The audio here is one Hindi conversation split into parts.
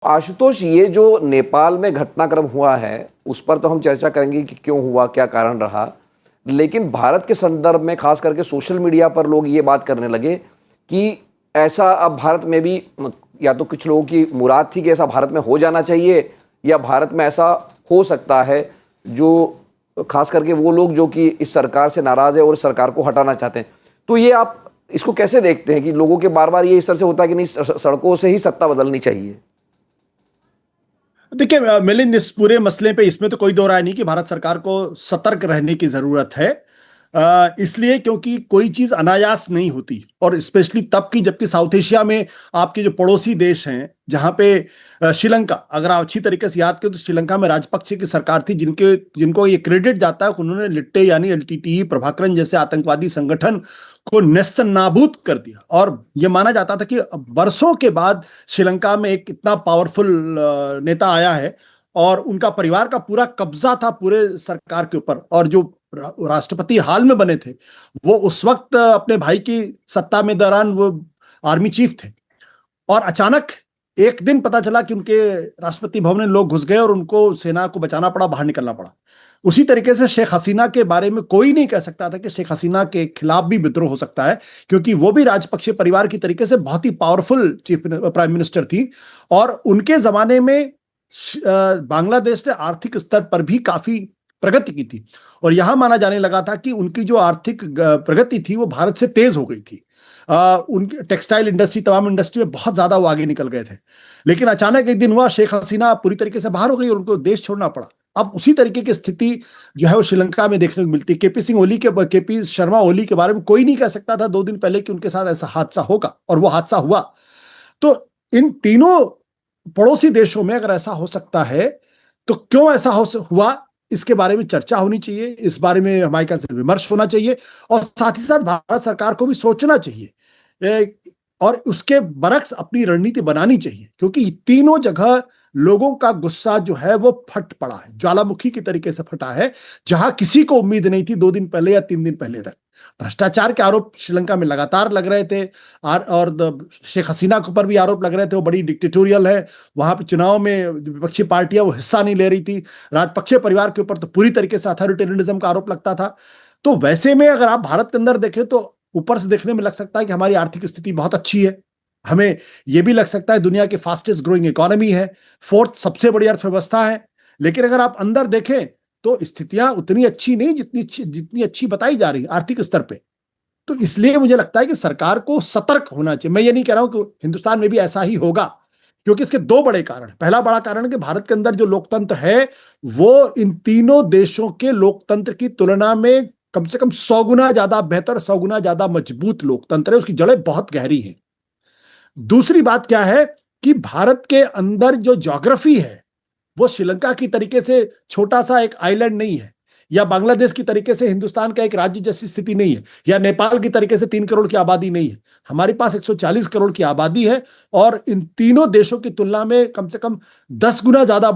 आशुतोष, ये जो नेपाल में घटनाक्रम हुआ है, उस पर तो हम चर्चा करेंगे कि क्यों हुआ, क्या कारण रहा। लेकिन भारत के संदर्भ में खास करके सोशल मीडिया पर लोग ये बात करने लगे कि ऐसा अब भारत में भी या तो कुछ लोगों की मुराद थी कि ऐसा भारत में हो जाना चाहिए, या भारत में ऐसा हो सकता है, जो खास करके वो लोग जो कि इस सरकार से नाराज़ है और इस सरकार को हटाना चाहते हैं। तो ये आप इसको कैसे देखते हैं कि लोगों के बार-बार ये इस तरह से होता है कि नहीं, सड़कों से ही सत्ता बदलनी चाहिए? देखिए मिलिंद, इस पूरे मसले पे इसमें तो कोई दो राय नहीं कि भारत सरकार को सतर्क रहने की जरूरत है। इसलिए क्योंकि कोई चीज अनायास नहीं होती, और स्पेशली तब की जबकि साउथ एशिया में आपके जो पड़ोसी देश हैं, जहां पे श्रीलंका, अगर आप अच्छी तरीके से याद करें तो श्रीलंका में राजपक्षे की सरकार थी, जिनको ये क्रेडिट जाता है कि उन्होंने लिट्टे यानी एलटीटीई, प्रभाकरन जैसे आतंकवादी संगठन को नेस्त नाबूद कर दिया। और ये माना जाता था कि बरसों के बाद श्रीलंका में एक इतना पावरफुल नेता आया है, और उनका परिवार का पूरा कब्जा था पूरे सरकार के ऊपर। और जो राष्ट्रपति हाल में बने थे, वो उस वक्त अपने भाई की सत्ता में दौरान वो आर्मी चीफ थे। और अचानक एक दिन पता चला कि उनके राष्ट्रपति भवन में लोग घुस गए और उनको सेना को बचाना पड़ा, बाहर निकलना पड़ा। उसी तरीके से शेख हसीना के बारे में कोई नहीं कह सकता था कि शेख हसीना के खिलाफ भी विद्रोह हो सकता है, क्योंकि वो भी राजपक्षे परिवार की तरीके से बहुत ही पावरफुल चीफ प्राइम मिनिस्टर थी। और उनके जमाने में बांग्लादेश ने आर्थिक स्तर पर भी काफी प्रगति की थी, और यहां माना जाने लगा था कि उनकी जो आर्थिक प्रगति थी वो भारत से तेज हो गई थी। उनकी टेक्सटाइल इंडस्ट्री, तमाम इंडस्ट्री में बहुत ज्यादा वो आगे निकल गए थे। लेकिन अचानक एक दिन हुआ, शेख हसीना पूरी तरीके से बाहर हो गई और उनको देश छोड़ना पड़ा। अब उसी तरीके की स्थिति जो है वो श्रीलंका में देखने को मिलती है। केपी शर्मा ओली के बारे में कोई नहीं कह सकता था 2 दिन पहले कि उनके साथ ऐसा हादसा होगा, और वो हादसा हुआ। तो इन तीनों पड़ोसी देशों में अगर ऐसा हो सकता है, तो क्यों ऐसा हुआ, इसके बारे में चर्चा होनी चाहिए, इस बारे में हमारे ख्याल से विमर्श होना चाहिए। और साथ ही साथ भारत सरकार को भी सोचना चाहिए और उसके बरक्स अपनी रणनीति बनानी चाहिए, क्योंकि तीनों जगह लोगों का गुस्सा जो है वो फट पड़ा है, ज्वालामुखी की तरीके से फटा है, जहां किसी को उम्मीद नहीं थी 2 दिन पहले या 3 दिन पहले तक। भ्रष्टाचार के आरोप श्रीलंका में लगातार लग रहे थे, और शेख हसीना के ऊपर भी आरोप लग रहे थे, वो बड़ी डिक्टेटोरियल है। वहां पे चुनाव में विपक्षी पार्टियां वो हिस्सा नहीं ले रही थी। राजपक्षे परिवार के ऊपर तो पूरी तरीके से अथॉरिटेरियनिज्म का आरोप लगता था। तो वैसे में अगर आप भारत के अंदर देखें तो ऊपर से देखने में लग सकता है कि हमारी आर्थिक स्थिति बहुत अच्छी है, हमें यह भी लग सकता है दुनिया की फास्टेस्ट ग्रोइंग इकोनॉमी है, 4th सबसे बड़ी अर्थव्यवस्था है। लेकिन अगर आप अंदर देखें तो स्थितियां उतनी अच्छी नहीं जितनी अच्छी बताई जा रही आर्थिक स्तर पे। तो इसलिए मुझे लगता है कि सरकार को सतर्क होना चाहिए। मैं ये नहीं कह रहा हूं कि हिंदुस्तान में भी ऐसा ही होगा, क्योंकि इसके 2 बड़े कारण। पहला बड़ा कारण है कि भारत के अंदर जो लोकतंत्र है वो इन तीनों देशों के लोकतंत्र की तुलना में कम से कम 100 गुना ज्यादा बेहतर, 100 गुना ज्यादा मजबूत लोकतंत्र है, उसकी जड़ें बहुत गहरी हैं। दूसरी बात क्या है कि भारत के अंदर जो ज्योग्राफी है वो श्रीलंका की तरीके से छोटा सा एक आइलैंड नहीं है, या बांग्लादेश की तरीके से हिंदुस्तान का एक राज्य जैसी स्थिति नहीं है, या नेपाल की तरीके से 3 करोड़ की आबादी नहीं है। हमारे पास 140 करोड़ की आबादी है, और इन तीनों देशों की तुलना में कम से कम 10 गुना ज्यादा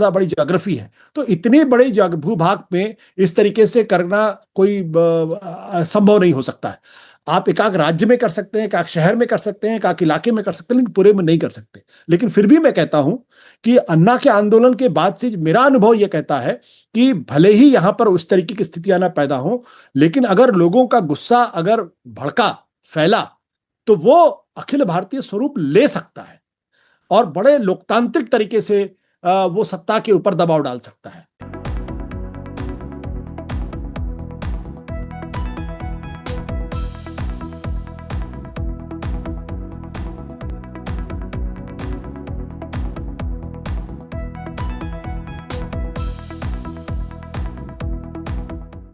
बड़ी ज्योग्राफी है। तो इतने बड़े भूभाग में इस तरीके से करना कोई संभव नहीं हो सकता है। आप एकाक राज्य में कर सकते हैं, एकाक शहर में कर सकते हैं, एकाक इलाके में कर सकते हैं, लेकिन पूरे में नहीं कर सकते। लेकिन फिर भी मैं कहता हूं कि अन्ना के आंदोलन के बाद से मेरा अनुभव यह कहता है कि भले ही यहां पर उस तरीके की स्थितियां ना पैदा हो, लेकिन अगर लोगों का गुस्सा अगर भड़का, फैला, तो वो अखिल भारतीय स्वरूप ले सकता है और बड़े लोकतांत्रिक तरीके से वो सत्ता के ऊपर दबाव डाल सकता है।